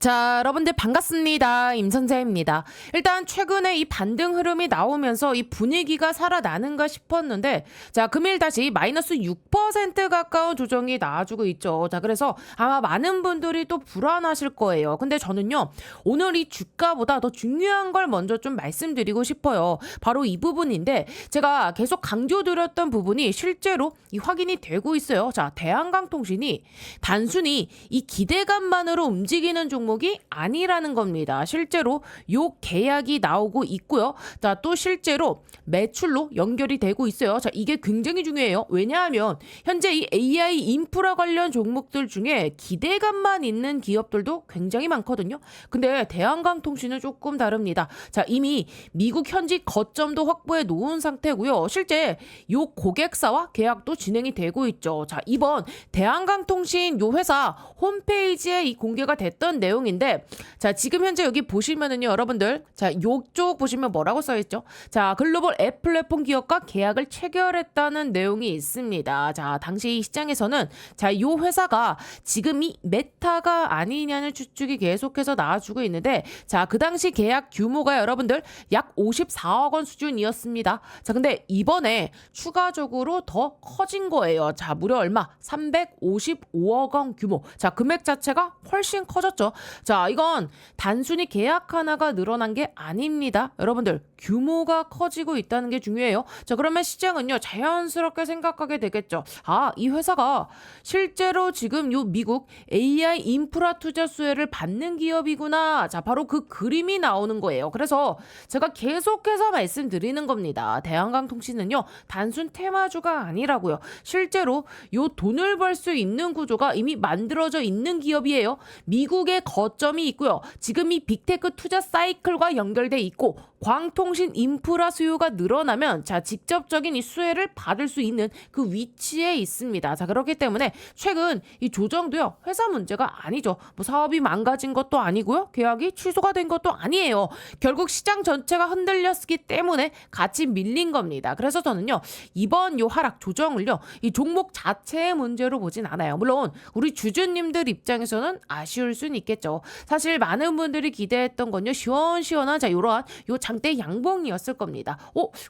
자, 여러분들 반갑습니다. 임선재입니다. 일단 최근에 이 반등 흐름이 나오면서 이 분위기가 살아나는가 싶었는데, 자, 금일 다시 마이너스 6% 가까운 조정이 나와주고 있죠. 자, 그래서 아마 많은 분들이 또 불안하실 거예요. 근데 저는요, 오늘 이 주가보다 더 중요한 걸 먼저 좀 말씀드리고 싶어요. 바로 이 부분인데, 제가 계속 강조드렸던 부분이 실제로 이 확인이 되고 있어요. 자, 대한강통신이 단순히 이 기대감만으로 움직이는 종목이 아니라는 겁니다. 실제로 요 계약이 나오고 있고요. 자, 또 실제로 매출로 연결이 되고 있어요. 자, 이게 굉장히 중요해요. 왜냐하면 현재 이 AI 인프라 관련 종목들 중에 기대감만 있는 기업들도 굉장히 많거든요. 근데 대한강통신은 조금 다릅니다. 자, 이미 미국 현지 거점도 확보해 놓은 상태고요. 실제 요 고객사와 계약도 진행이 되고 있죠. 자, 이번 대한강통신 요 회사 홈페이지에 이 공개가 됐던 내용인데, 자, 지금 현재 여기 보시면은요, 여러분들, 자, 요쪽 보시면 뭐라고 써있죠? 자, 글로벌 앱 플랫폼 기업과 계약을 체결했다는 내용이 있습니다. 자, 당시 시장에서는 자, 요 회사가 지금이 메타가 아니냐는 추측이 계속해서 나와주고 있는데, 자, 그 당시 계약 규모가 여러분들 약 54억 원 수준이었습니다. 자, 근데 이번에 추가적으로 더 커진 거예요. 자, 무려 얼마? 355억 원 규모. 자, 금액 자체가 훨씬 커졌죠. 자, 이건 단순히 계약 하나가 늘어난 게 아닙니다. 여러분들, 규모가 커지고 있다는 게 중요해요. 자, 그러면 시장은요, 자연스럽게 생각하게 되겠죠. 아, 이 회사가 실제로 지금 요 미국 AI 인프라 투자 수혜를 받는 기업이구나. 자, 바로 그 그림이 나오는 거예요. 그래서 제가 계속해서 말씀드리는 겁니다. 대한강통신은요, 단순 테마주가 아니라고요. 실제로 요 돈을 벌 수 있는 구조가 이미 만들어져 있는 기업이에요. 미국의 거점이 있고요. 지금 이 빅테크 투자 사이클과 연결돼 있고, 광통신 인프라 수요가 늘어나면 자, 직접적인 이 수혜를 받을 수 있는 그 위치에 있습니다. 자, 그렇기 때문에 최근 이 조정도요, 회사 문제가 아니죠. 뭐 사업이 망가진 것도 아니고요, 계약이 취소가 된 것도 아니에요. 결국 시장 전체가 흔들렸기 때문에 같이 밀린 겁니다. 그래서 저는요, 이번 요 하락 조정을요, 이 종목 자체의 문제로 보진 않아요. 물론 우리 주주님들 입장에서는 아쉬울 수는 있겠죠. 사실 많은 분들이 기대했던 건요, 시원시원한 자, 요러한 요 장대 양봉이었을 겁니다.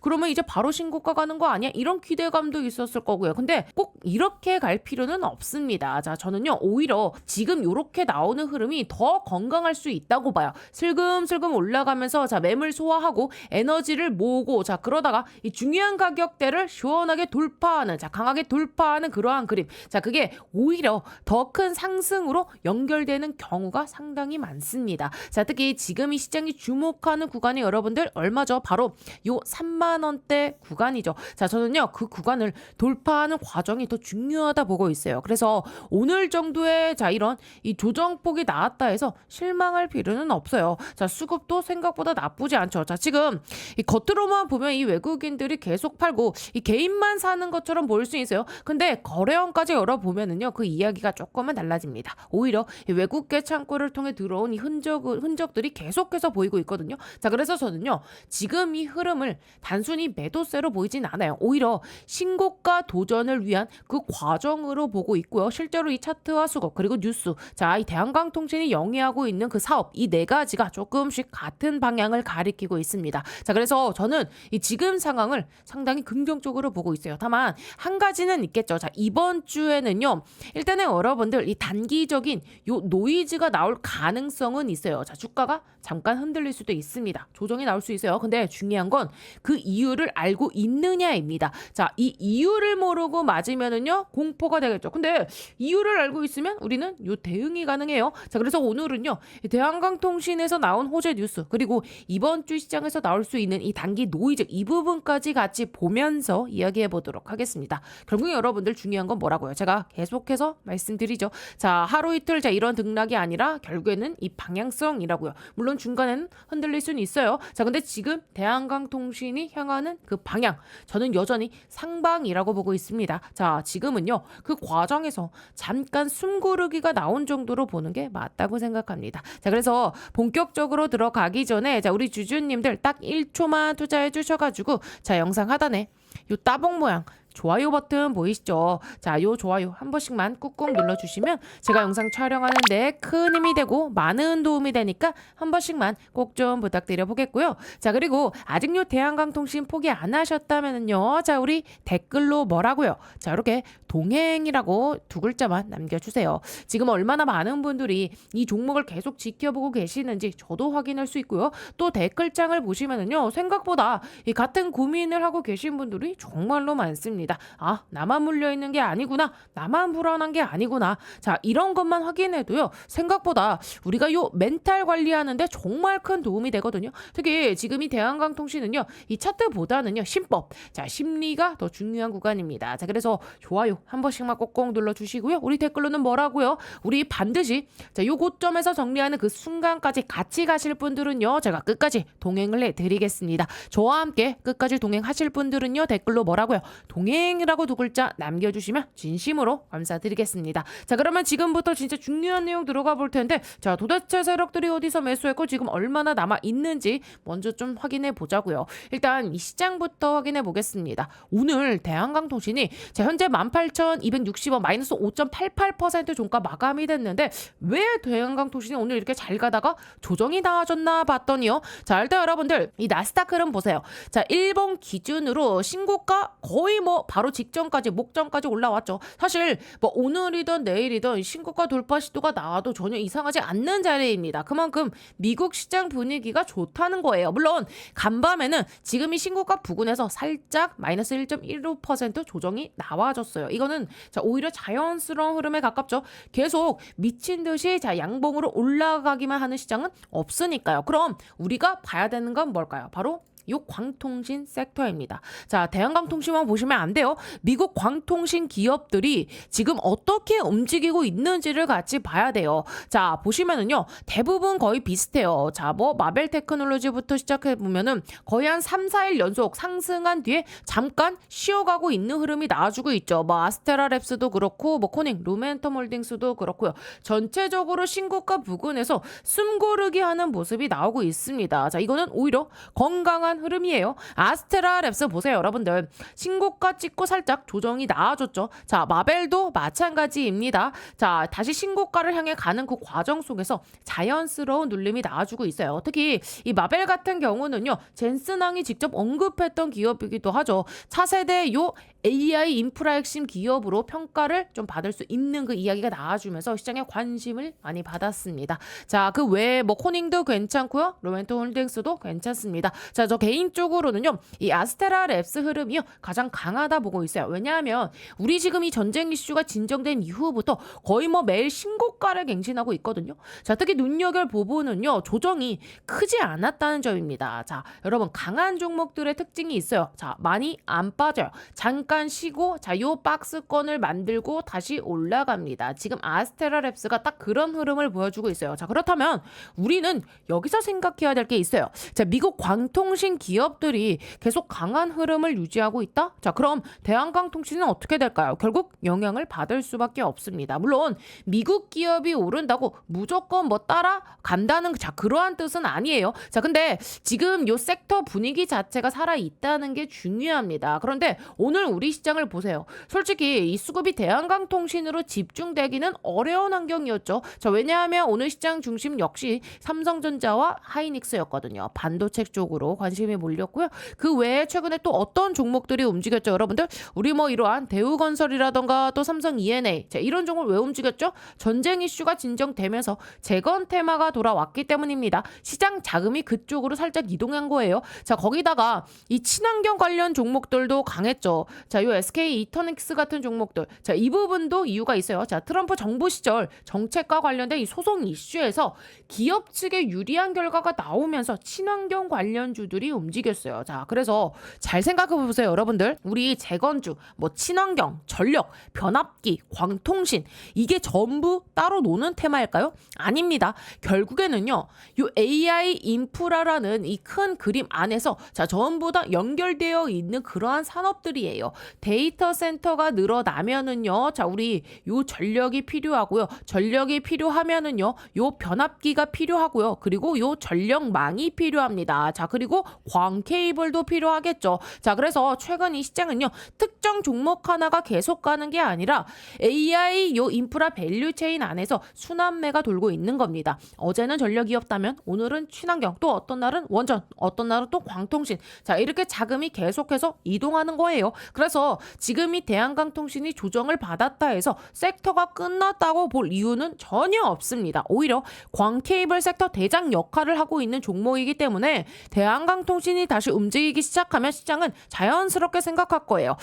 그러면 이제 바로 신고가 가는 거 아니야? 이런 기대감도 있었을 거고요. 근데 꼭 이렇게 갈 필요는 없습니다. 자, 저는요, 오히려 지금 요렇게 나오는 흐름이 더 건강할 수 있다고 봐요. 슬금슬금 올라가면서 자, 매물 소화하고 에너지를 모으고, 자, 그러다가 이 중요한 가격대를 시원하게 돌파하는, 자, 강하게 돌파하는 그러한 그림. 자, 그게 오히려 더 큰 상승으로 연결되는 경우가 상당히 많습니다. 자, 특히 지금 이 시장이 주목하는 구간이 여러분들 얼마죠? 바로 요 3만 원대 구간이죠. 자, 저는요, 그 구간을 돌파하는 과정이 더 중요하다 보고 있어요. 그래서 오늘 정도의 자, 이런 이 조정폭이 나왔다 해서 실망할 필요는 없어요. 자, 수급도 생각보다 나쁘지 않죠. 자, 지금 이 겉으로만 보면 이 외국인들이 계속 팔고 이 개인만 사는 것처럼 보일 수 있어요. 근데 거래원까지 열어보면은요, 그 이야기가 조금은 달라집니다. 오히려 이 외국계 창구를 통해 들어온 이 흔적들이 계속해서 보이고 있거든요. 자, 그래서 저는요, 지금 이 흐름을 단순히 매도세로 보이진 않아요. 오히려 신고가 도전을 위한 그 과정으로 보고 있고요. 실제로 이 차트와 수급, 그리고 뉴스, 자, 이 대한강통신이 영위하고 있는 그 사업, 이 네 가지가 조금씩 같은 방향을 가리키고 있습니다. 자, 그래서 저는 이 지금 상황을 상당히 긍정적으로 보고 있어요. 다만 한 가지는 있겠죠. 자, 이번 주에는요, 일단은 여러분들 이 단기적인 요 노이즈가 나올 가능성은 있어요. 자, 주가가 잠깐 흔들릴 수도 있습니다. 조정이 나올 수 있어요. 근데 중요한 건 그 이유를 알고 있느냐입니다. 자, 이 이유를 모르고 맞으면은요, 공포가 되겠죠. 근데 이유를 알고 있으면 우리는 요 대응이 가능해요. 자, 그래서 오늘은요, 대한강통신에서 나온 호재 뉴스, 그리고 이번 주 시장에서 나올 수 있는 이 단기 노이즈, 이 부분까지 같이 보면서 이야기해 보도록 하겠습니다. 결국 여러분들 중요한 건 뭐라고요? 제가 계속해서 말씀드리죠. 자, 하루 이틀 자, 이런 등락이 아니라 결국에는 이 방향성이라고요. 물론 중간에는 흔들릴 수는 있어요. 자, 근데 지금 대한강통신이 향하는 그 방향, 저는 여전히 상방이라고 보고 있습니다. 자, 지금은요, 그 과정에서 잠깐 숨고르기가 나온 정도로 보는 게 맞다고 생각합니다. 자, 그래서 본격적으로 들어가기 전에 자, 우리 주주님들 딱 1초만 투자해 주셔가지고, 자, 영상 하단에 요 따봉 모양 좋아요 버튼 보이시죠? 자, 요 좋아요 한 번씩만 꾹꾹 눌러주시면 제가 영상 촬영하는데 큰 힘이 되고 많은 도움이 되니까 한 번씩만 꼭 좀 부탁드려 보겠고요. 자, 그리고 아직 요 대한강통신 포기 안 하셨다면요. 자, 우리 댓글로 뭐라고요? 자, 이렇게 동행이라고 두 글자만 남겨주세요. 지금 얼마나 많은 분들이 이 종목을 계속 지켜보고 계시는지 저도 확인할 수 있고요. 또 댓글장을 보시면은요, 생각보다 이 같은 고민을 하고 계신 분들이 정말로 많습니다. 아, 나만 물려있는 게 아니구나. 나만 불안한 게 아니구나. 자, 이런 것만 확인해도요, 생각보다 우리가 요 멘탈 관리하는데 정말 큰 도움이 되거든요. 특히 지금 이 대한강통신은요, 이 차트보다는요, 심법, 자, 심리가 더 중요한 구간입니다. 자, 그래서 좋아요 한 번씩만 꼭꼭 눌러주시고요. 우리 댓글로는 뭐라고요? 우리 반드시 자, 요 고점에서 정리하는 그 순간까지 같이 가실 분들은요, 제가 끝까지 동행을 해드리겠습니다. 저와 함께 끝까지 동행하실 분들은요, 댓글로 뭐라고요? 동행이라고 두 글자 남겨주시면 진심으로 감사드리겠습니다. 자, 그러면 지금부터 진짜 중요한 내용 들어가 볼 텐데, 자, 도대체 세력들이 어디서 매수했고 지금 얼마나 남아 있는지 먼저 좀 확인해 보자고요. 일단 이 시장부터 확인해 보겠습니다. 오늘 대한강통신이 자, 현재 18,260원 마이너스 5.88% 종가 마감이 됐는데, 왜 대한강통신이 오늘 이렇게 잘 가다가 조정이 나아졌나 봤더니요. 자, 일단 여러분들 이 나스닥 흐름 보세요. 자, 일본 기준으로 신고가 거의 뭐 바로 직전까지 목전까지 올라왔죠. 사실 뭐 오늘이든 내일이든 신고가 돌파 시도가 나와도 전혀 이상하지 않는 자리입니다. 그만큼 미국 시장 분위기가 좋다는 거예요. 물론 간밤에는 지금 이 신고가 부근에서 살짝 마이너스 1.15% 조정이 나와줬어요. 이거는 자, 오히려 자연스러운 흐름에 가깝죠. 계속 미친 듯이 자, 양봉으로 올라가기만 하는 시장은 없으니까요. 그럼 우리가 봐야 되는 건 뭘까요? 바로 요 광통신 섹터입니다. 자, 대한강통신만 보시면 안 돼요. 미국 광통신 기업들이 지금 어떻게 움직이고 있는지를 같이 봐야 돼요. 자, 보시면은요, 대부분 거의 비슷해요. 자, 뭐 마벨 테크놀로지부터 시작해 보면은 거의 한 3, 4일 연속 상승한 뒤에 잠깐 쉬어가고 있는 흐름이 나와주고 있죠. 뭐 아스테라랩스도 그렇고, 뭐 코닝, 루멘텀 홀딩스도 그렇고요. 전체적으로 신고가 부근에서 숨고르기 하는 모습이 나오고 있습니다. 자, 이거는 오히려 건강한 흐름이에요. 아스테라랩스 보세요, 여러분들. 신고가 찍고 살짝 조정이 나아졌죠. 자, 마벨도 마찬가지입니다. 자, 다시 신고가를 향해 가는 그 과정 속에서 자연스러운 눌림이 나와주고 있어요. 특히 이 마벨 같은 경우는요, 젠슨왕이 직접 언급했던 기업이기도 하죠. 차세대 요 AI 인프라 핵심 기업으로 평가를 좀 받을 수 있는 그 이야기가 나와주면서 시장에 관심을 많이 받았습니다. 자, 그 외에 뭐 코닝도 괜찮고요. 로멘토 홀딩스도 괜찮습니다. 자, 저 개인적으로는요, 이 아스테라랩스 흐름이요, 가장 강하다 보고 있어요. 왜냐하면 우리 지금 이 전쟁 이슈가 진정된 이후부터 거의 뭐 매일 신고가를 갱신하고 있거든요. 자, 특히 눈여겨볼 부분은요, 조정이 크지 않았다는 점입니다. 자, 여러분, 강한 종목들의 특징이 있어요. 자, 많이 안 빠져요. 잠깐 쉬고, 자, 요 박스권을 만들고 다시 올라갑니다. 지금 아스테라랩스가 딱 그런 흐름을 보여주고 있어요. 자, 그렇다면 우리는 여기서 생각해야 될 게 있어요. 자, 미국 광통신 기업들이 계속 강한 흐름을 유지하고 있다? 자, 그럼 대한강통신은 어떻게 될까요? 결국 영향을 받을 수밖에 없습니다. 물론 미국 기업이 오른다고 무조건 뭐 따라간다는 자, 그러한 뜻은 아니에요. 자, 근데 지금 요 섹터 분위기 자체가 살아있다는 게 중요합니다. 그런데 오늘 우리 시장을 보세요. 솔직히 이 수급이 대한강통신으로 집중되기는 어려운 환경이었죠. 자, 왜냐하면 오늘 시장 중심 역시 삼성전자와 하이닉스였거든요. 반도체 쪽으로 관심이 몰렸고요. 그 외에 최근에 또 어떤 종목들이 움직였죠, 여러분들? 우리 뭐 이러한 대우건설이라던가 또 삼성 E&A, 자, 이런 종목 왜 움직였죠? 전쟁 이슈가 진정되면서 재건 테마가 돌아왔기 때문입니다. 시장 자금이 그쪽으로 살짝 이동한 거예요. 자, 거기다가 이 친환경 관련 종목들도 강했죠. 자, 요 SK 이터닉스 같은 종목들, 자, 이 부분도 이유가 있어요. 자, 트럼프 정부 시절 정책과 관련된 이 소송 이슈에서 기업 측에 유리한 결과가 나오면서 친환경 관련주들이 움직였어요. 자, 그래서 잘 생각해 보세요, 여러분들. 우리 재건주, 뭐 친환경, 전력, 변압기, 광통신, 이게 전부 따로 노는 테마일까요? 아닙니다. 결국에는요, 요 AI 인프라라는 이 큰 그림 안에서 자, 전부 다 연결되어 있는 그러한 산업들이에요. 데이터 센터가 늘어나면은요. 자, 우리 요 전력이 필요하고요. 전력이 필요하면은요. 요 변압기가 필요하고요. 그리고 요 전력망이 필요합니다. 자, 그리고 광 케이블도 필요하겠죠. 자, 그래서 최근 이 시장은요. 특정 종목 하나가 계속 가는 게 아니라 AI 요 인프라 밸류 체인 안에서 순환매가 돌고 있는 겁니다. 어제는 전력이었다면 오늘은 친환경, 또 어떤 날은 원전, 어떤 날은 또 광통신. 자, 이렇게 자금이 계속해서 이동하는 거예요. 그래서 지금 이 대한강통신이 조정을 받았다 해서 섹터가 끝났다고 볼 이유는 전혀 없습니다. 오히려 광케이블 섹터 대장 역할을 하고 있는 종목이기 때문에 대한강통신이 다시 움직이기 시작하면 시장은 자연스럽게 생각할 거예요.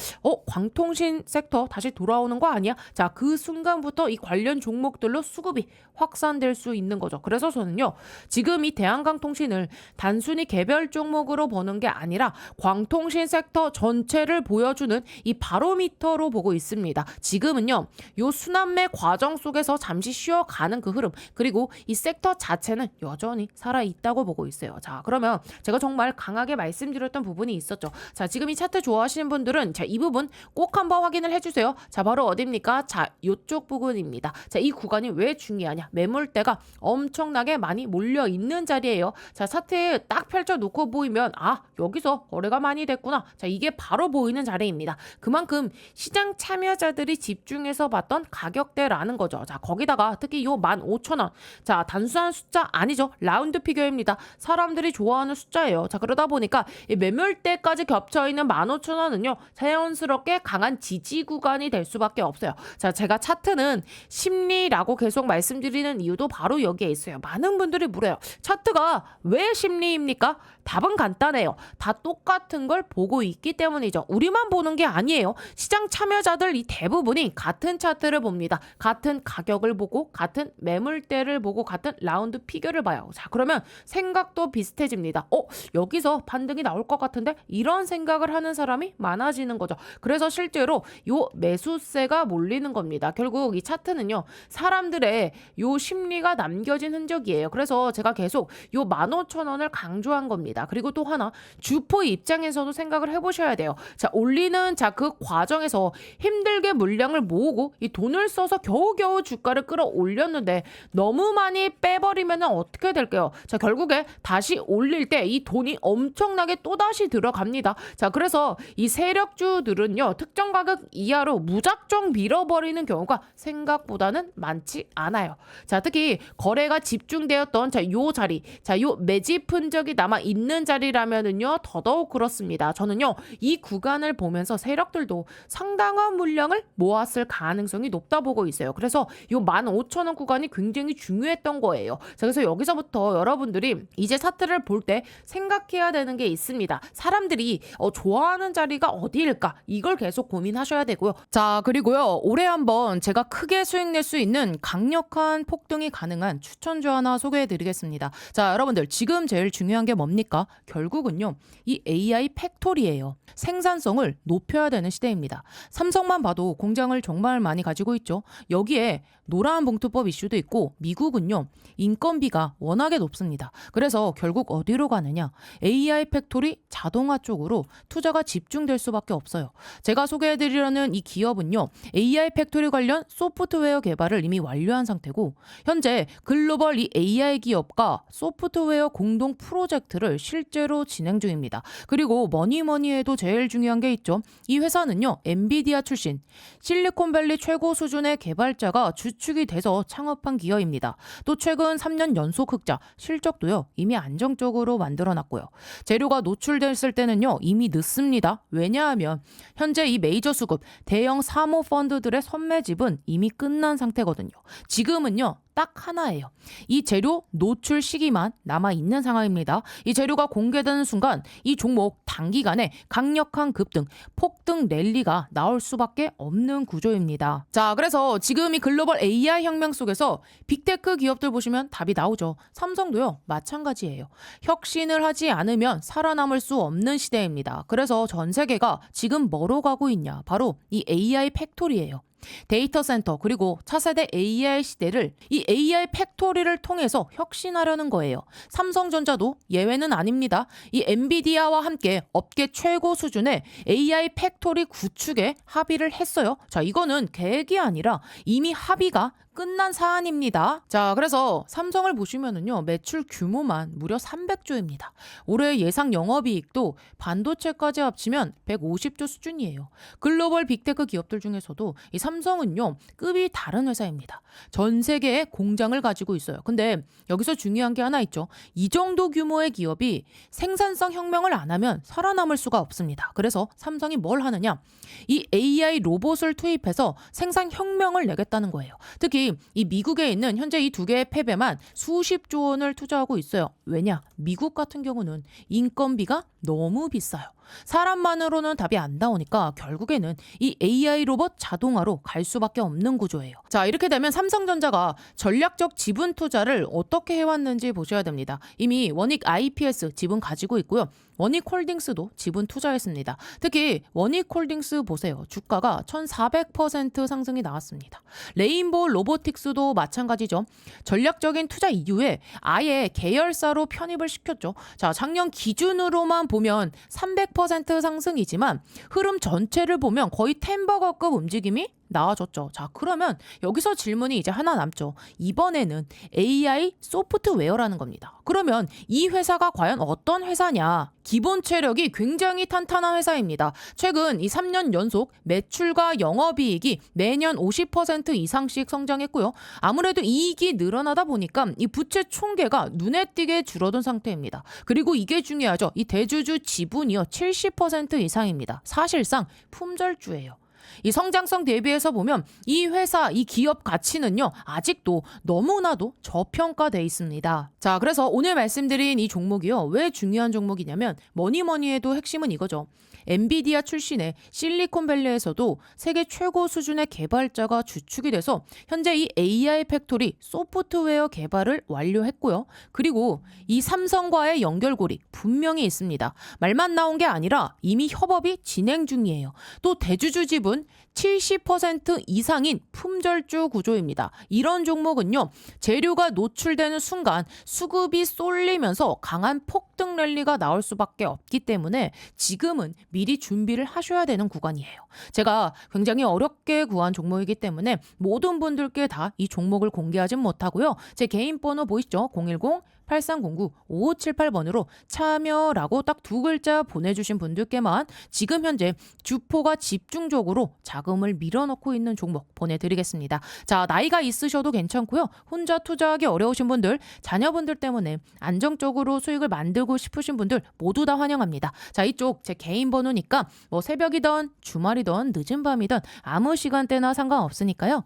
광통신 섹터 다시 돌아오는 거 아니야? 자, 그 순간부터 이 관련 종목들로 수급이 확산될 수 있는 거죠. 그래서 저는요, 지금 이 대한강통신을 단순히 개별 종목으로 보는 게 아니라 광통신 섹터 전체를 보여주는 이 바로미터로 보고 있습니다. 지금은요, 요 순환매 과정 속에서 잠시 쉬어가는 그 흐름, 그리고 이 섹터 자체는 여전히 살아있다고 보고 있어요. 자, 그러면 제가 정말 강하게 말씀드렸던 부분이 있었죠. 자, 지금 이 차트 좋아하시는 분들은 자, 이 부분 꼭 한번 확인을 해주세요. 자, 바로 어디입니까? 자, 요쪽 부분입니다. 자, 이 구간이 왜 중요하냐? 매물대가 엄청나게 많이 몰려 있는 자리예요. 자, 차트에 딱 펼쳐놓고 보이면 여기서 거래가 많이 됐구나. 자, 이게 바로 보이는 자리입니다. 그만큼 시장 참여자들이 집중해서 봤던 가격대라는 거죠. 자, 거기다가 특히 요 15,000원. 자, 단순한 숫자 아니죠. 라운드 피겨입니다. 사람들이 좋아하는 숫자예요. 자, 그러다 보니까 이 매물대까지 겹쳐있는 15,000원은요. 자연스럽게 강한 지지 구간이 될 수밖에 없어요. 자, 제가 차트는 심리라고 계속 말씀드리는 이유도 바로 여기에 있어요. 많은 분들이 물어요. 차트가 왜 심리입니까? 답은 간단해요. 다 똑같은 걸 보고 있기 때문이죠. 우리만 보는 게 아니에요. 시장 참여자들 이 대부분이 같은 차트를 봅니다. 같은 가격을 보고 같은 매물대를 보고 같은 라운드 피겨를 봐요. 자, 그러면 생각도 비슷해집니다. 여기서 반등이 나올 것 같은데? 이런 생각을 하는 사람이 많아지는 거죠. 그래서 실제로 요 매수세가 몰리는 겁니다. 결국 이 차트는요. 사람들의 요 심리가 남겨진 흔적이에요. 그래서 제가 계속 요 15,000원을 강조한 겁니다. 그리고 또 하나 주포 입장에서도 생각을 해보셔야 돼요. 자, 올리는 그 과정에서 힘들게 물량을 모으고 이 돈을 써서 겨우겨우 주가를 끌어올렸는데 너무 많이 빼버리면 어떻게 될까요? 자, 결국에 다시 올릴 때 이 돈이 엄청나게 또다시 들어갑니다. 자, 그래서 이 세력주들은요, 특정 가격 이하로 무작정 밀어버리는 경우가 생각보다는 많지 않아요. 자, 특히 거래가 집중되었던 요 자리, 요 매집 흔적이 남아 있는 자리라면은요, 더더욱 그렇습니다. 저는요, 이 구간을 보면서 세력들도 상당한 물량을 모았을 가능성이 높다 보고 있어요. 그래서 요 15,000원 구간이 굉장히 중요했던 거예요. 자, 그래서 여기서부터 여러분들이 이제 차트를 볼 때 생각해야 되는 게 있습니다. 사람들이 좋아하는 자리가 어디일까? 이걸 계속 고민하셔야 되고요. 자, 그리고요, 올해 한번 제가 크게 수익 낼 수 있는 강력한 폭등이 가능한 추천주 하나 소개해드리겠습니다. 자, 여러분들 지금 제일 중요한 게 뭡니까? 결국은요, 이 AI 팩토리예요. 생산성을 높여야 되는 시대입니다. 삼성만 봐도 공장을 정말 많이 가지고 있죠. 여기에 노란 봉투법 이슈도 있고 미국은요, 인건비가 워낙에 높습니다. 그래서 결국 어디로 가느냐? AI 팩토리 자동화 쪽으로 투자가 집중될 수밖에 없어요. 제가 소개해드리려는 이 기업은요, AI 팩토리 관련 소프트웨어 개발을 이미 완료한 상태고 현재 글로벌 이 AI 기업과 소프트웨어 공동 프로젝트를 실제로 진행 중입니다. 그리고 뭐니 해도 제일 중요한 게 있죠. 이 회사는요, 엔비디아 출신 실리콘밸리 최고 수준의 개발자가 주축이 돼서 창업한 기업입니다. 또 최근 3년 연속 흑자, 실적도요 이미 안정적으로 만들어놨고요. 재료가 노출됐을 때는요 이미 늦습니다. 왜냐하면 현재 이 메이저 수급 대형 사모 펀드들의 선매집은 이미 끝난 상태거든요. 지금은요 딱 하나예요. 이 재료 노출 시기만 남아있는 상황입니다. 이 재료가 공개되는 순간 이 종목 단기간에 강력한 급등, 폭등 랠리가 나올 수밖에 없는 구조입니다. 자, 그래서 지금 이 글로벌 AI 혁명 속에서 빅테크 기업들 보시면 답이 나오죠. 삼성도요, 마찬가지예요. 혁신을 하지 않으면 살아남을 수 없는 시대입니다. 그래서 전 세계가 지금 뭐로 가고 있냐? 바로 이 AI 팩토리예요. 데이터 센터 그리고 차세대 AI 시대를 이 AI 팩토리를 통해서 혁신하려는 거예요. 삼성전자도 예외는 아닙니다. 이 엔비디아와 함께 업계 최고 수준의 AI 팩토리 구축에 합의를 했어요. 자, 이거는 계획이 아니라 이미 합의가 끝난 사안입니다. 자, 그래서 삼성을 보시면은요, 매출 규모만 무려 300조입니다. 올해 예상 영업이익도 반도체까지 합치면 150조 수준이에요. 글로벌 빅테크 기업들 중에서도 이 삼성은요, 급이 다른 회사입니다. 전 세계에 공장을 가지고 있어요. 근데 여기서 중요한 게 하나 있죠. 이 정도 규모의 기업이 생산성 혁명을 안 하면 살아남을 수가 없습니다. 그래서 삼성이 뭘 하느냐? 이 AI 로봇을 투입해서 생산 혁명을 내겠다는 거예요. 특히 이 미국에 있는 현재 이 두 개의 팹에만 수십조 원을 투자하고 있어요. 왜냐? 미국 같은 경우는 인건비가 너무 비싸요. 사람만으로는 답이 안 나오니까 결국에는 이 AI 로봇 자동화로 갈 수밖에 없는 구조예요. 자, 이렇게 되면 삼성전자가 전략적 지분 투자를 어떻게 해왔는지 보셔야 됩니다. 이미 원익 IPS 지분 가지고 있고요. 원익홀딩스도 지분 투자했습니다. 특히 원익홀딩스 보세요. 주가가 1400% 상승이 나왔습니다. 레인보우 로보틱스도 마찬가지죠. 전략적인 투자 이후에 아예 계열사로 편입을 시켰죠. 자, 작년 기준으로만 보면 300% 상승이지만 흐름 전체를 보면 거의 템버거급 움직임이 나와줬죠. 자, 그러면 여기서 질문이 이제 하나 남죠. 이번에는 AI 소프트웨어라는 겁니다. 그러면 이 회사가 과연 어떤 회사냐? 기본 체력이 굉장히 탄탄한 회사입니다. 최근 이 3년 연속 매출과 영업이익이 매년 50% 이상씩 성장했고요. 아무래도 이익이 늘어나다 보니까 이 부채 총계가 눈에 띄게 줄어든 상태입니다. 그리고 이게 중요하죠. 이 대주주 지분이요 70% 이상입니다. 사실상 품절주예요. 이 성장성 대비해서 보면 이 회사, 이 기업 가치는요, 아직도 너무나도 저평가돼 있습니다. 자, 그래서 오늘 말씀드린 이 종목이요, 왜 중요한 종목이냐면 뭐니 해도 핵심은 이거죠. 엔비디아 출신의 실리콘밸리에서도 세계 최고 수준의 개발자가 주축이 돼서 현재 이 AI 팩토리 소프트웨어 개발을 완료했고요. 그리고 이 삼성과의 연결고리 분명히 있습니다. 말만 나온 게 아니라 이미 협업이 진행 중이에요. 또 대주주 지분 70% 이상인 품절주 구조입니다. 이런 종목은요, 재료가 노출되는 순간 수급이 쏠리면서 강한 폭등 랠리가 나올 수밖에 없기 때문에 지금은 미리 준비를 하셔야 되는 구간이에요. 제가 굉장히 어렵게 구한 종목이기 때문에 모든 분들께 다 이 종목을 공개하진 못하고요. 제 개인 번호 보이시죠? 010-8309-5578번으로 참여라고 딱 두 글자 보내주신 분들께만 지금 현재 주포가 집중적으로 자금을 밀어넣고 있는 종목 보내드리겠습니다. 자, 나이가 있으셔도 괜찮고요. 혼자 투자하기 어려우신 분들, 자녀분들 때문에 안정적으로 수익을 만들고 싶으신 분들 모두 다 환영합니다. 자, 이쪽 제 개인 번호니까 뭐 새벽이든 주말이든 늦은 밤이든 아무 시간대나 상관없으니까요.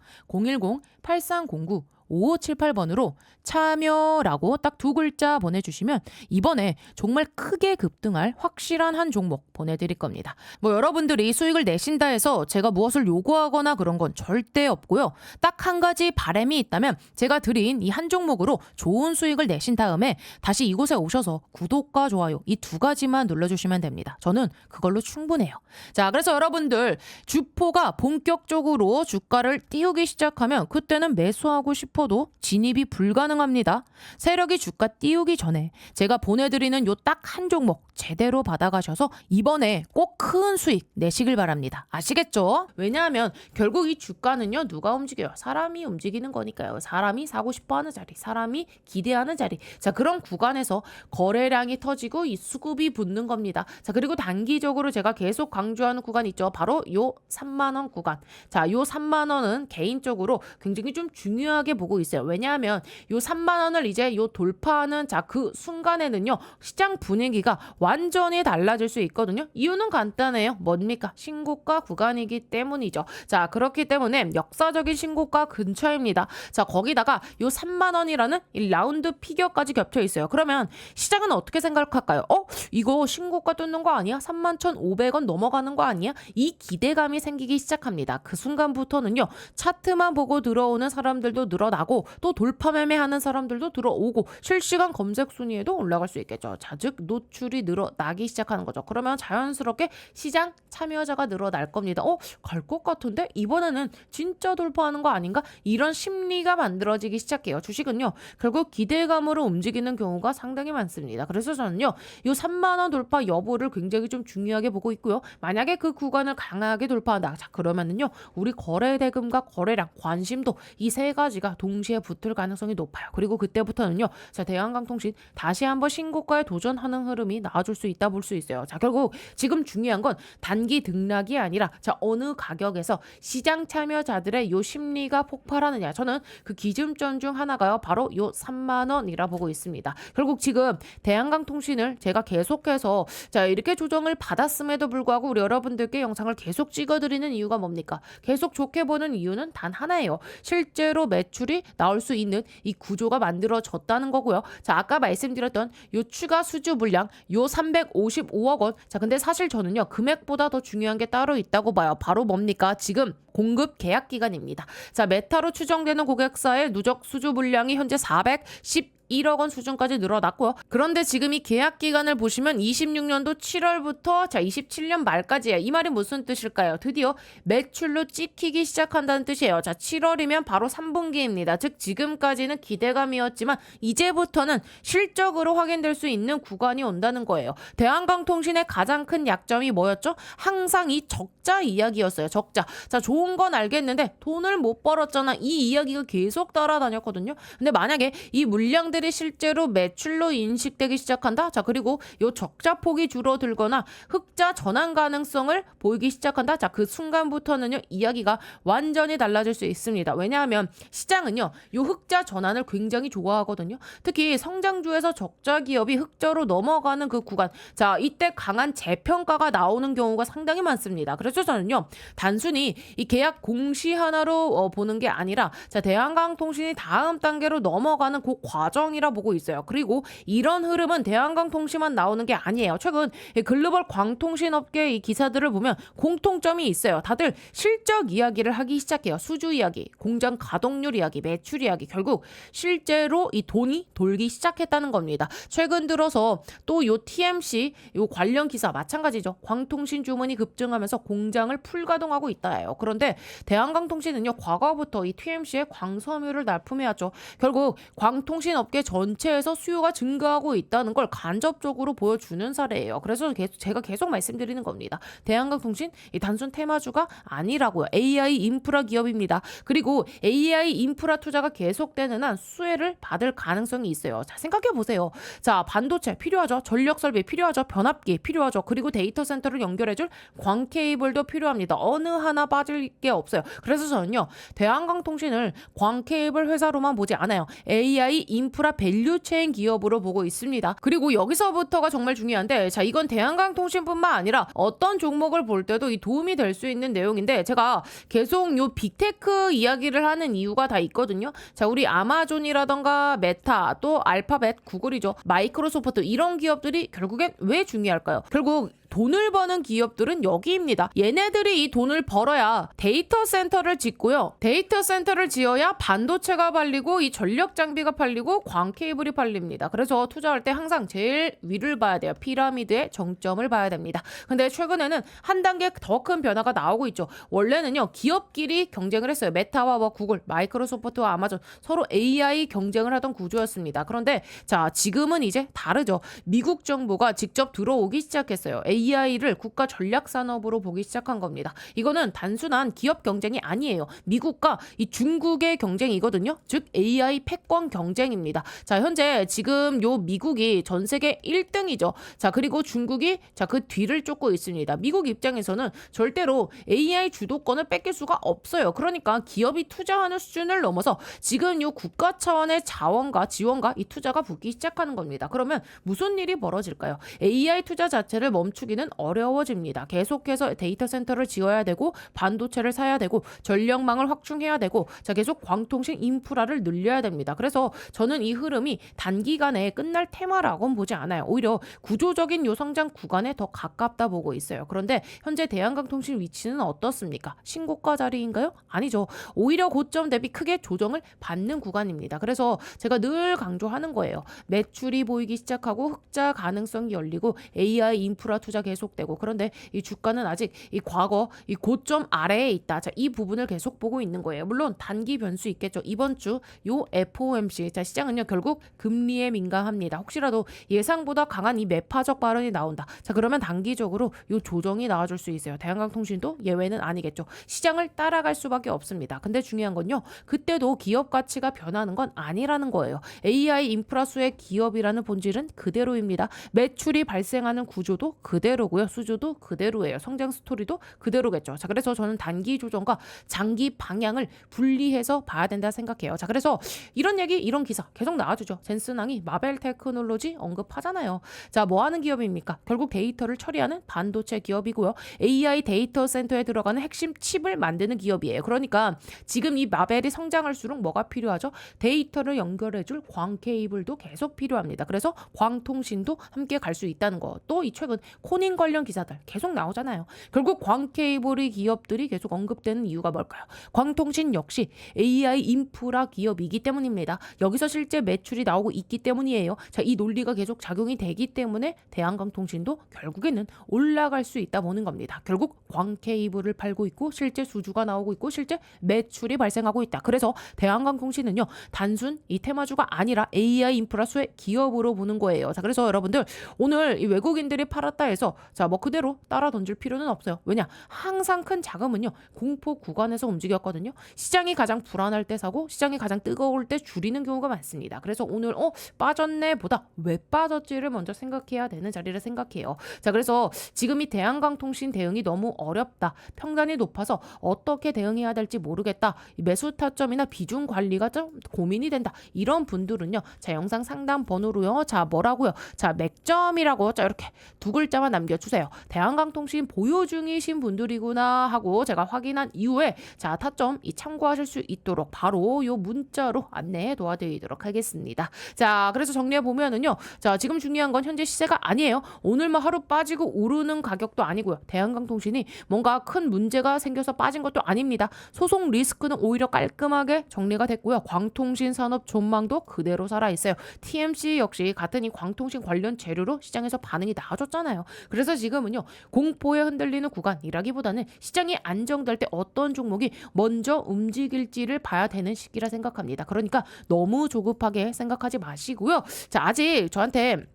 010-8309-5578번으로 참여라고 딱 두 글자 보내주시면 이번에 정말 크게 급등할 확실한 한 종목 보내드릴 겁니다. 뭐 여러분들이 수익을 내신다 해서 제가 무엇을 요구하거나 그런 건 절대 없고요. 딱 한 가지 바람이 있다면 제가 드린 이 한 종목으로 좋은 수익을 내신 다음에 다시 이곳에 오셔서 구독과 좋아요 이 두 가지만 눌러주시면 됩니다. 저는 그걸로 충분해요. 자, 그래서 여러분들 주포가 본격적으로 주가를 띄우기 시작하면 그때는 매수하고 싶어도 진입이 불가능합니다. 세력이 주가 띄우기 전에 제가 보내드리는 요 딱 한 종목 제대로 받아가셔서 이번에 꼭 큰 수익 내시길 바랍니다. 아시겠죠? 왜냐하면 결국 이 주가는요, 누가 움직여요? 사람이 움직이는 거니까요. 사람이 사고 싶어하는 자리, 사람이 기대하는 자리. 자, 그런 구간에서 거래량이 터지고 이 수급이 붙는 겁니다. 자, 그리고 단기적으로 제가 계속 강조하는 구간 있죠. 바로 요 3만 원 구간. 자, 요 3만 원은 개인적으로 굉장히 좀 중요하게 보고 있어요. 왜냐하면 요 3만 원을 이제 요 돌파하는 자, 그 순간에는요, 시장 분위기가 완전히 달라질 수 있거든요. 이유는 간단해요. 뭡니까? 신고가 구간이기 때문이죠. 자, 그렇기 때문에 역사적인 신고가 근처입니다. 자, 거기다가 요 3만 원이라는 이 라운드 피겨까지 겹쳐 있어요. 그러면 시장은 어떻게 생각할까요? 이거 신고가 뚫는 거 아니야? 31,500원 넘어가는 거 아니야? 이 기대감이 생기기 시작합니다. 그 순간부터는요, 차트만 보고 들어오는 사람들도 늘어나고 또 돌파 매매하는 사람들도 들어오고 실시간 검색 순위에도 올라갈 수 있겠죠. 자, 즉 노출이 늘어나기 시작하는 거죠. 그러면 자연스럽게 시장 참여자가 늘어날 겁니다. 갈 것 같은데 이번에는 진짜 돌파하는 거 아닌가? 이런 심리가 만들어지기 시작해요. 주식은요. 결국 기대감으로 움직이는 경우가 상당히 많습니다. 그래서 저는요. 이 3만 원 돌파 여부를 굉장히 좀 중요하게 보고 있고요. 만약에 그 구간을 강하게 돌파한다. 자, 그러면은요. 우리 거래 대금과 거래량, 관심도 이 세 가지가 동시에 붙을 가능성이 높아요. 그리고 그때부터는요. 자, 대한강통신 다시 한번 신고가에 도전하는 흐름이 나와줄 수 있다 볼 수 있어요. 자, 결국 지금 중요한 건 단기 등락이 아니라 자, 어느 가격에서 시장 참여자들의 요 심리가 폭발하느냐. 저는 그 기준점 중 하나가요. 바로 요 3만 원이라 보고 있습니다. 결국 지금 대한강통신을 제가 계속해서 자, 이렇게 조정을 받았음에도 불구하고 우리 여러분들께 영상을 계속 찍어드리는 이유가 뭡니까? 계속 좋게 보는 이유는 단 하나예요. 실제로 매출이 나올 수 있는 이 구조가 만들어졌다는 거고요. 자, 아까 말씀드렸던 요 추가 수주 물량 요 355억 원. 자, 근데 사실 저는요. 금액보다 더 중요한 게 따로 있다고 봐요. 바로 뭡니까? 지금 공급 계약 기간입니다. 자, 메타로 추정되는 고객사의 누적 수주 물량이 현재 411억 원 수준까지 늘어났고요. 그런데 지금 이 계약 기간을 보시면 26년도 7월부터 자 27년 말까지예요. 이 말이 무슨 뜻일까요? 드디어 매출로 찍히기 시작한다는 뜻이에요. 자, 7월이면 바로 3분기입니다. 즉 지금까지는 기대감이었지만 이제부터는 실적으로 확인될 수 있는 구간이 온다는 거예요. 대한강통신의 가장 큰 약점이 뭐였죠? 항상 이 적자 이야기였어요. 적자. 자, 좋은 건 알겠는데 돈을 못 벌었잖아. 이 이야기가 계속 따라다녔거든요. 근데 만약에 이 물량들이 실제로 매출로 인식되기 시작한다. 자, 그리고 요 적자 폭이 줄어들거나 흑자 전환 가능성을 보이기 시작한다. 자, 그 순간부터는요. 이야기가 완전히 달라질 수 있습니다. 왜냐하면 시장은요. 요 흑자 전환을 굉장히 좋아하거든요. 특히 성장주에서 적자 기업이 흑자로 넘어가는 그 구간. 자, 이때 강한 재평가가 나오는 경우가 상당히 많습니다. 그래서 저는요. 단순히 이 계약 공시 하나로 보는 게 아니라 자, 대한강통신이 다음 단계로 넘어가는 그 과정이라 보고 있어요. 그리고 이런 흐름은 대한강통신만 나오는 게 아니에요. 최근 글로벌 광통신업계 이 기사들을 보면 공통점이 있어요. 다들 실적 이야기를 하기 시작해요. 수주 이야기, 공장 가동률 이야기, 매출 이야기. 결국 실제로 이 돈이 돌기 시작했다는 겁니다. 최근 들어서 또 요 TMC 요 관련 기사 마찬가지죠. 광통신 주문이 급증하면서 공장을 풀가동하고 있다예요. 그런데 대한강통신은요. 과거부터 이 TMC의 광섬유를 납품해왔죠. 결국 광통신업계 전체에서 수요가 증가하고 있다는 걸 간접적으로 보여주는 사례예요. 그래서 제가 계속 말씀드리는 겁니다. 대한강통신 이 단순 테마주가 아니라고요. AI 인프라 기업입니다. 그리고 AI 인프라 투자가 계속되는 한 수혜를 받을 가능성이 있어요. 자, 생각해보세요. 자, 반도체 필요하죠. 전력 설비 필요하죠. 변압기 필요하죠. 그리고 데이터 센터를 연결해줄 광 케이블도 필요합니다. 어느 하나 빠질 게 없어요. 그래서 저는요. 대한강통신을 광 케이블 회사로만 보지 않아요. AI 인프라 밸류체인 기업으로 보고 있습니다. 그리고 여기서부터가 정말 중요한데 자, 이건 대한강통신뿐만 아니라 어떤 종목을 볼 때도 이 도움이 될 수 있는 내용인데 제가 계속 요 빅테크 이야기를 하는 이유가 다 있거든요. 자, 우리 아마존이라던가 메타 또 알파벳 구글이죠. 마이크로소프트 이런 기업들이 결국엔 왜 중요할까요? 결국 돈을 버는 기업들은 여기입니다. 얘네들이 이 돈을 벌어야 데이터 센터를 짓고요. 데이터 센터를 지어야 반도체가 팔리고 이 전력 장비가 팔리고 광 케이블이 팔립니다. 그래서 투자할 때 항상 제일 위를 봐야 돼요. 피라미드의 정점을 봐야 됩니다. 근데 최근에는 한 단계 더 큰 변화가 나오고 있죠. 원래는요. 기업끼리 경쟁을 했어요. 메타와 구글, 마이크로소프트와 아마존 서로 AI 경쟁을 하던 구조였습니다. 그런데 자, 지금은 이제 다르죠. 미국 정부가 직접 들어오기 시작했어요. AI를 국가 전략 산업으로 보기 시작한 겁니다. 이거는 단순한 기업 경쟁이 아니에요. 미국과 이 중국의 경쟁이거든요. 즉 AI 패권 경쟁입니다. 자, 현재 지금 요 미국이 전 세계 1등이죠. 자, 그리고 중국이 자, 그 뒤를 쫓고 있습니다. 미국 입장에서는 절대로 AI 주도권을 뺏길 수가 없어요. 그러니까 기업이 투자하는 수준을 넘어서 지금 요 국가 차원의 자원과 지원과 이 투자가 붙기 시작하는 겁니다. 그러면 무슨 일이 벌어질까요? AI 투자 자체를 멈추기 경기는 어려워집니다. 계속해서 데이터 센터를 지어야 되고 반도체를 사야 되고 전력망을 확충해야 되고 자 계속 광통신 인프라를 늘려야 됩니다. 그래서 저는 이 흐름이 단기간에 끝날 테마라고는 보지 않아요. 오히려 구조적인 요 성장 구간에 더 가깝다 보고 있어요. 그런데 현재 대한강통신 위치는 어떻습니까? 신고가 자리인가요? 아니죠. 오히려 고점 대비 크게 조정을 받는 구간입니다. 그래서 제가 늘 강조하는 거예요. 매출이 보이기 시작하고 흑자 가능성이 열리고 AI 인프라 투자 계속되고 그런데 이 주가는 아직 이 과거 이 고점 아래에 있다. 자, 이 부분을 계속 보고 있는 거예요. 물론 단기 변수 있겠죠. 이번 주 요 FOMC 자 시장은요 결국 금리에 민감합니다. 혹시라도 예상보다 강한 이 매파적 발언이 나온다. 자 그러면 단기적으로 요 조정이 나와줄 수 있어요. 대한강통신도 예외는 아니겠죠. 시장을 따라갈 수밖에 없습니다. 근데 중요한 건요. 그때도 기업 가치가 변하는 건 아니라는 거예요. AI 인프라 수의 기업이라는 본질은 그대로입니다. 매출이 발생하는 구조도 그대로고요. 수조도 그대로예요. 성장 스토리도 그대로겠죠. 자 그래서 저는 단기 조정과 장기 방향을 분리해서 봐야 된다 생각해요. 자 그래서 이런 얘기 이런 기사 계속 나와주죠. 젠슨항이 마벨 테크놀로지 언급하잖아요. 자 뭐 하는 기업입니까? 결국 데이터를 처리하는 반도체 기업이고요. AI 데이터 센터에 들어가는 핵심 칩을 만드는 기업이에요. 그러니까 지금 이 마벨이 성장할수록 뭐가 필요하죠? 데이터를 연결해줄 광 케이블도 계속 필요합니다. 그래서 광통신도 함께 갈 수 있다는 거. 또 이 최근 코닝 관련 기사들 계속 나오잖아요. 결국 광 케이블의 기업들이 계속 언급되는 이유가 뭘까요? 광통신 역시 AI 인프라 기업이기 때문입니다. 여기서 실제 매출이 나오고 있기 때문이에요. 자, 이 논리가 계속 작용이 되기 때문에 대한광통신도 결국에는 올라갈 수 있다 보는 겁니다. 결국 광 케이블을 팔고 있고 실제 수주가 나오고 있고 실제 매출이 발생하고 있다. 그래서 대한광통신은요 단순 이 테마주가 아니라 AI 인프라 수의 기업으로 보는 거예요. 자, 그래서 여러분들 오늘 이 외국인들이 팔았다 해서 자 뭐 그대로 따라 던질 필요는 없어요. 왜냐? 항상 큰 자금은요 공포 구간에서 움직였거든요. 시장이 가장 불안할 때 사고 시장이 가장 뜨거울 때 줄이는 경우가 많습니다. 그래서 오늘 빠졌네 보다 왜 빠졌지를 먼저 생각해야 되는 자리를 생각해요. 자 그래서 지금 이 대한광통신 대응이 너무 어렵다. 평단이 높아서 어떻게 대응해야 될지 모르겠다. 매수 타점이나 비중 관리가 좀 고민이 된다. 이런 분들은요. 자 영상 상담 번호로요. 자 뭐라고요? 자 맥점이라고 자 이렇게 두 글자만 남겨주세요. 대한광통신 보유 중이신 분들이구나 하고 제가 확인한 이후에 자 타점 참고하실 수 있도록 바로 요 문자로 안내해 도와드리도록 하겠습니다. 자 그래서 정리해 보면은요. 자 지금 중요한 건 현재 시세가 아니에요. 오늘만 하루 빠지고 오르는 가격도 아니고요. 대한광통신이 뭔가 큰 문제가 생겨서 빠진 것도 아닙니다. 소송 리스크는 오히려 깔끔하게 정리가 됐고요. 광통신 산업 전망도 그대로 살아있어요. TMC 역시 같은 이 광통신 관련 재료로 시장에서 반응이 나아졌잖아요. 그래서 지금은요. 공포에 흔들리는 구간이라기보다는 시장이 안정될 때 어떤 종목이 먼저 움직일지를 봐야 되는 시기라 생각합니다. 그러니까 너무 조급하게 생각하지 마시고요. 자 아직 저한테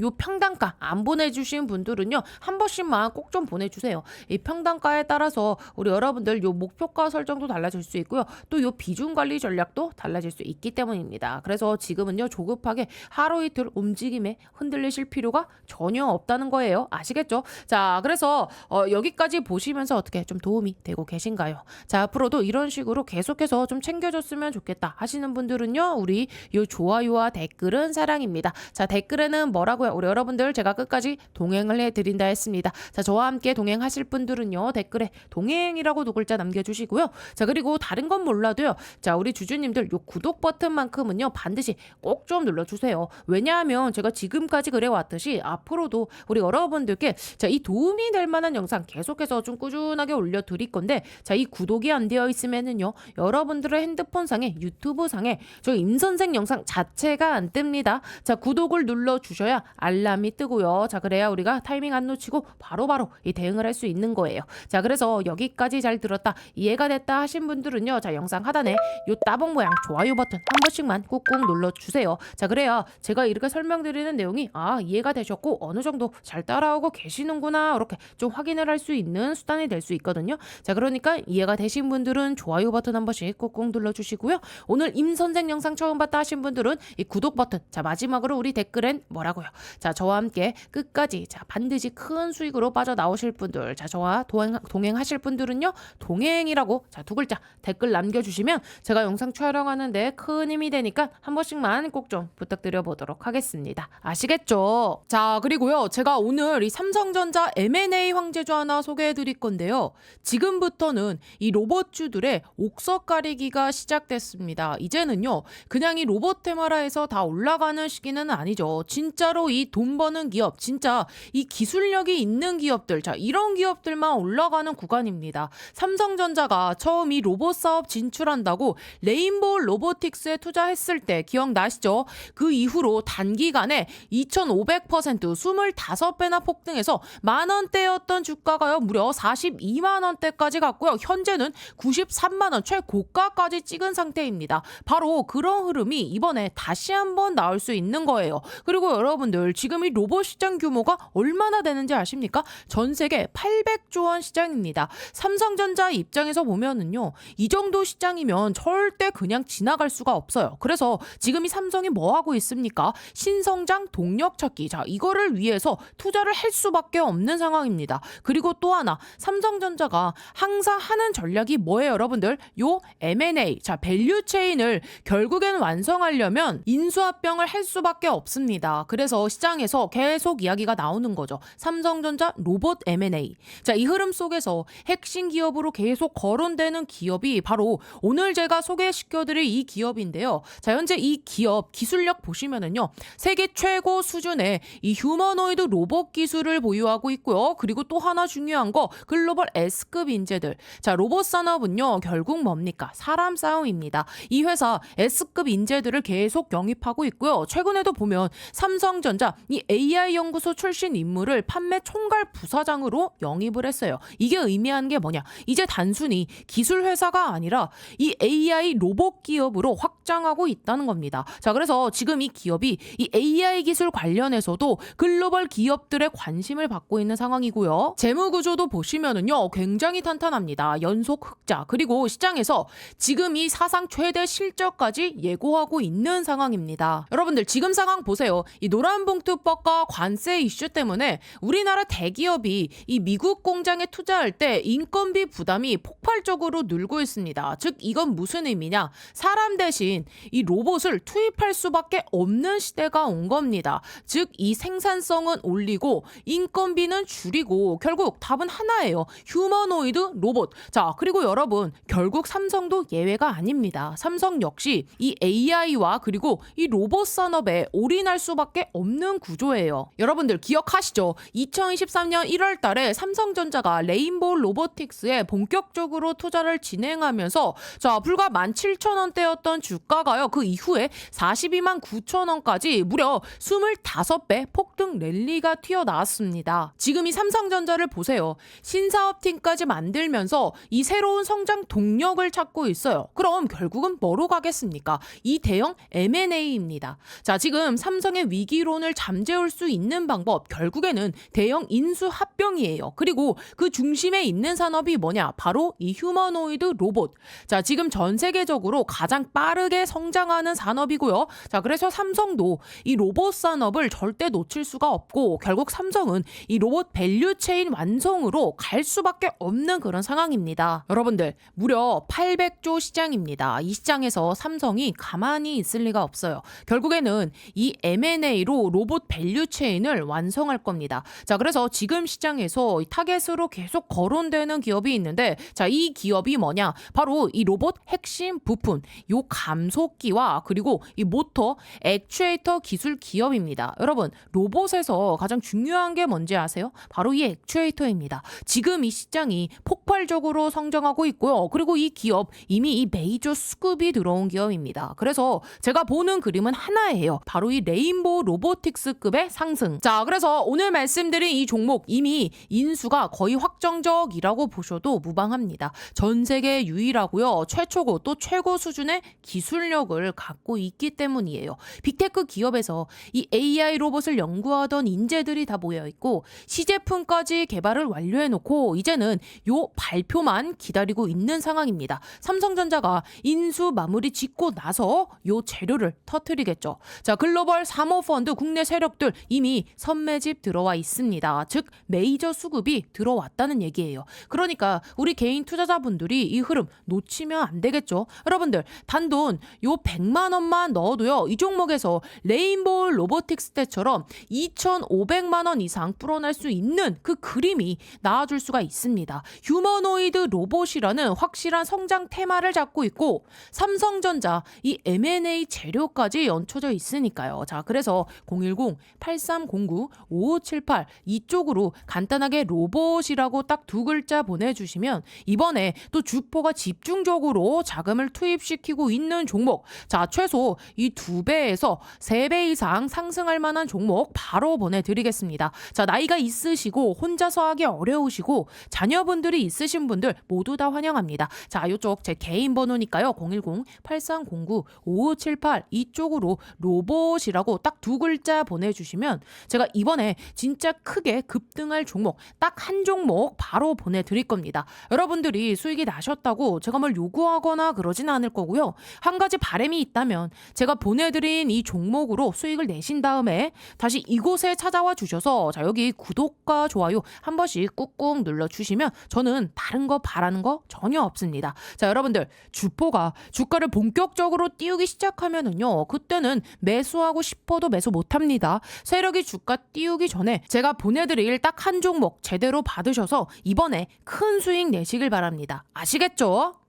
요 평단가 안 보내주신 분들은요 한 번씩만 꼭 좀 보내주세요. 이 평단가에 따라서 우리 여러분들 요 목표가 설정도 달라질 수 있고요. 또 요 비중 관리 전략도 달라질 수 있기 때문입니다. 그래서 지금은요 조급하게 하루 이틀 움직임에 흔들리실 필요가 전혀 없다는 거예요. 아시겠죠? 자 그래서 여기까지 보시면서 어떻게 좀 도움이 되고 계신가요? 자 앞으로도 이런 식으로 계속해서 좀 챙겨줬으면 좋겠다 하시는 분들은요 우리 요 좋아요와 댓글은 사랑입니다. 자 댓글에는 뭐라고 우리 여러분들 제가 끝까지 동행을 해드린다 했습니다. 자 저와 함께 동행하실 분들은요 댓글에 동행이라고 두 글자 남겨주시고요. 자 그리고 다른 건 몰라도요. 자 우리 주주님들 요 구독 버튼만큼은요 반드시 꼭 좀 눌러주세요. 왜냐하면 제가 지금까지 그래왔듯이 앞으로도 우리 여러분들께 자 이 도움이 될 만한 영상 계속해서 좀 꾸준하게 올려드릴 건데 자 이 구독이 안 되어 있으면은요 여러분들의 핸드폰 상에 유튜브 상에 저 임선생 영상 자체가 안 뜹니다. 자 구독을 눌러주셔야 알람이 뜨고요. 자 그래야 우리가 타이밍 안 놓치고 바로바로 이 대응을 할 수 있는 거예요. 자 그래서 여기까지 잘 들었다 이해가 됐다 하신 분들은요. 자 영상 하단에 요 따봉 모양 좋아요 버튼 한 번씩만 꾹꾹 눌러주세요. 자 그래야 제가 이렇게 설명드리는 내용이 이해가 되셨고 어느 정도 잘 따라오고 계시는구나 이렇게 좀 확인을 할 수 있는 수단이 될 수 있거든요. 자 그러니까 이해가 되신 분들은 좋아요 버튼 한 번씩 꾹꾹 눌러주시고요. 오늘 임선생 영상 처음 봤다 하신 분들은 이 구독 버튼 자 마지막으로 우리 댓글엔 뭐라고요? 자, 저와 함께 끝까지 자, 반드시 큰 수익으로 빠져나오실 분들, 자, 저와 동행하실 분들은요, 동행이라고 자, 2글자 댓글 남겨주시면 제가 영상 촬영하는데 큰 힘이 되니까 한 번씩만 꼭 좀 부탁드려 보도록 하겠습니다. 아시겠죠? 자, 그리고요, 제가 오늘 이 삼성전자 M&A 황제주 하나 소개해 드릴 건데요. 지금부터는 이 로봇주들의 옥석 가리기가 시작됐습니다. 이제는요, 그냥 이 로봇 테마라에서 다 올라가는 시기는 아니죠. 진짜로 이 돈 버는 기업, 진짜 이 기술력이 있는 기업들, 자, 이런 기업들만 올라가는 구간입니다. 삼성전자가 처음 이 로봇 사업 진출한다고 레인보우 로보틱스에 투자했을 때 기억나시죠? 그 이후로 단기간에 2500% 25배나 폭등해서 만원대였던 주가가요, 무려 42만원대까지 갔고요. 현재는 93만원 최고가까지 찍은 상태입니다. 바로 그런 흐름이 이번에 다시 한번 나올 수 있는 거예요. 그리고 여러분들, 지금 이 로봇 시장 규모가 얼마나 되는지 아십니까? 전 세계 800조 원 시장입니다. 삼성전자 입장에서 보면은요, 이 정도 시장이면 절대 그냥 지나갈 수가 없어요. 그래서 지금 이 삼성이 뭐 하고 있습니까? 신성장 동력 찾기. 자, 이거를 위해서 투자를 할 수밖에 없는 상황입니다. 그리고 또 하나, 삼성전자가 항상 하는 전략이 뭐예요, 여러분들? 요 M&A, 자, 밸류 체인을 결국엔 완성하려면 인수합병을 할 수밖에 없습니다. 그래서 시장에서 계속 이야기가 나오는 거죠. 삼성전자 로봇 M&A. 자, 이 흐름 속에서 핵심 기업으로 계속 거론되는 기업이 바로 오늘 제가 소개시켜드릴 이 기업인데요. 자, 현재 이 기업 기술력 보시면은요, 세계 최고 수준의 이 휴머노이드 로봇 기술을 보유하고 있고요. 그리고 또 하나 중요한 거, 글로벌 S급 인재들. 자, 로봇 산업은요, 결국 뭡니까? 사람 싸움입니다. 이 회사 S급 인재들을 계속 영입하고 있고요. 최근에도 보면 삼성전자 이 AI 연구소 출신 인물을 판매 총괄 부사장으로 영입을 했어요. 이게 의미하는 게 뭐냐? 이제 단순히 기술 회사가 아니라 이 AI 로봇 기업으로 확장하고 있다는 겁니다. 자, 그래서 지금 이 기업이 이 AI 기술 관련해서도 글로벌 기업들의 관심을 받고 있는 상황이고요. 재무 구조도 보시면은요, 굉장히 탄탄합니다. 연속 흑자, 그리고 시장에서 지금 이 사상 최대 실적까지 예고하고 있는 상황입니다. 여러분들, 지금 상황 보세요. 이 노란봉투법과 관세 이슈 때문에 우리나라 대기업이 이 미국 공장에 투자할 때 인건비 부담이 폭발적으로 늘고 있습니다. 즉, 이건 무슨 의미냐? 사람 대신 이 로봇을 투입할 수밖에 없는 시대가 온 겁니다. 즉, 이 생산성은 올리고 인건비는 줄이고 결국 답은 하나예요. 휴머노이드 로봇. 자, 그리고 여러분, 결국 삼성도 예외가 아닙니다. 삼성 역시 이 AI와 그리고 이 로봇 산업에 올인할 수밖에 없는 구조예요. 여러분들 기억하시죠? 2023년 1월 달에 삼성전자가 레인보우 로보틱스에 본격적으로 투자를 진행하면서 자, 불과 17,000원대였던 주가가요, 그 이후에 42만 9천원까지 무려 25배 폭등 랠리가 튀어나왔습니다. 지금 이 삼성전자를 보세요. 신사업팀까지 만들면서 이 새로운 성장 동력을 찾고 있어요. 그럼 결국은 뭐로 가겠습니까? 이 대형 M&A입니다. 자, 지금 삼성의 위기론을 잠재울 수 있는 방법, 결국에는 대형 인수합병이에요. 그리고 그 중심에 있는 산업이 뭐냐? 바로 이 휴머노이드 로봇. 자, 지금 전 세계적으로 가장 빠르게 성장하는 산업이고요. 자, 그래서 삼성도 이 로봇 산업을 절대 놓칠 수가 없고 결국 삼성은 이 로봇 밸류 체인 완성으로 갈 수밖에 없는 그런 상황입니다. 여러분들, 무려 800조 시장입니다. 이 시장에서 삼성이 가만히 있을 리가 없어요. 결국에는 이 M&A로 로봇 밸류 체인을 완성할 겁니다. 자, 그래서 지금 시장에서 타겟으로 계속 거론되는 기업이 있는데, 자, 이 기업이 뭐냐? 바로 이 로봇 핵심 부품, 요 감속기와 그리고 이 모터, 액추에이터 기술 기업입니다. 여러분, 로봇에서 가장 중요한 게 뭔지 아세요? 바로 이 액추에이터입니다. 지금 이 시장이 폭발적으로 성장하고 있고요. 그리고 이 기업 이미 이 메이저 수급이 들어온 기업입니다. 그래서 제가 보는 그림은 하나예요. 바로 이 레인보우 로보틱스급의 상승. 자, 그래서 오늘 말씀드린 이 종목 이미 인수가 거의 확정적이라고 보셔도 무방합니다. 전 세계 유일하고요, 최초고 또 최고 수준의 기술력을 갖고 있기 때문이에요. 빅테크 기업에서 이 AI 로봇을 연구하던 인재들이 다 모여 있고 시제품까지 개발을 완료해놓고 이제는 요 발표만 기다리고 있는 상황입니다. 삼성전자가 인수 마무리 짓고 나서 요 재료를 터뜨리겠죠. 자, 글로벌 사모펀드 국내 세력들 이미 선매집 들어와 있습니다. 즉 메이저 수급이 들어왔다는 얘기예요. 그러니까 우리 개인 투자자분들이 이 흐름 놓치면 안 되겠죠. 여러분들 단돈 요 100만 원만 넣어도요. 이 종목에서 레인보우 로보틱스 때처럼 2,500만 원 이상 불어날 수 있는 그 그림이 나와줄 수가 있습니다. 휴머노이드 로봇이라는 확실한 성장 테마를 잡고 있고 삼성전자 이 M&A 재료까지 얹혀져 있으니까요. 자, 그래서 010-8309-5578 이쪽으로 간단하게 로봇이라고 딱 두 글자 보내주시면 이번에 또 주포가 집중적으로 자금을 투입시키고 있는 종목, 자 최소 이 2배에서 3배 이상 상승할 만한 종목 바로 보내드리겠습니다. 자, 나이가 있으시고 혼자서 하기 어려우시고 자녀분들이 있으신 분들 모두 다 환영합니다. 자, 이쪽 제 개인 번호니까요. 010-8309-5578 이쪽으로 로봇이라고 딱 두 글자 보내주시면 제가 이번에 진짜 크게 급등할 종목 딱 한 종목 바로 보내드릴 겁니다. 여러분들이 수익이 나셨다고 제가 뭘 요구하거나 그러진 않을 거고요. 한 가지 바람이 있다면 제가 보내드린 이 종목으로 수익을 내신 다음에 다시 이곳에 찾아와 주셔서 자 여기 구독과 좋아요 한 번씩 꾹꾹 눌러주시면 저는 다른 거 바라는 거 전혀 없습니다. 자, 여러분들 주포가 주가를 본격적으로 띄우기 시작하면은요, 그때는 매수하고 싶어도 매수 못합니다. 세력이 주가 띄우기 전에 제가 보내드릴 딱 한 종목 제대로 받으셔서 이번에 큰 수익 내시길 바랍니다. 아시겠죠?